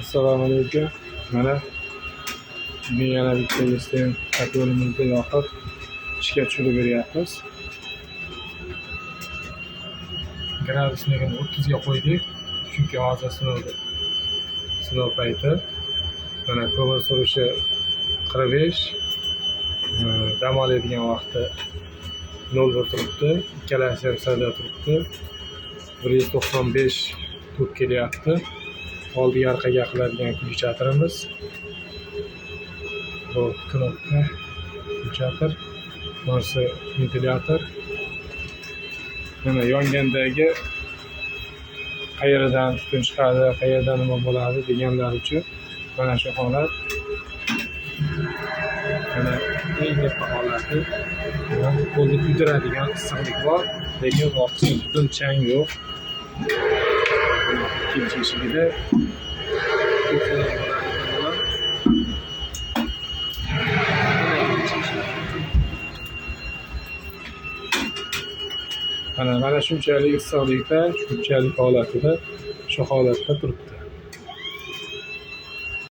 Assalomu alaykum. Mana bugun yana bitta istem yo'limizni yoqib ishga tushirib beryapmiz. Gradusnigini 30 ga qo'ydik, chunki hozir sinov payti. Mana ko'mir surishi 45, dam oladigan vaqti 01 turibdi, ikkalasi ham sirda turibdi. 195 tuk kelyapti. Oldiga orqaga qiladigan kulchatirimiz. Bu knopka kulchatir, bunisi ventilyator. Mana yongandagi qayerdan tutun chiqadi, qayerdan nima bo'ladi deganlar uchun mana shu holat. Mana eng katta holati qo'lni kuydiradigan issiqlik bor, lekin ortiqcha tutun chang yo'q. Ikkinchi eshigida mana shunchalik issiqlikda, shunchalik holatida, shu holatda turibdi.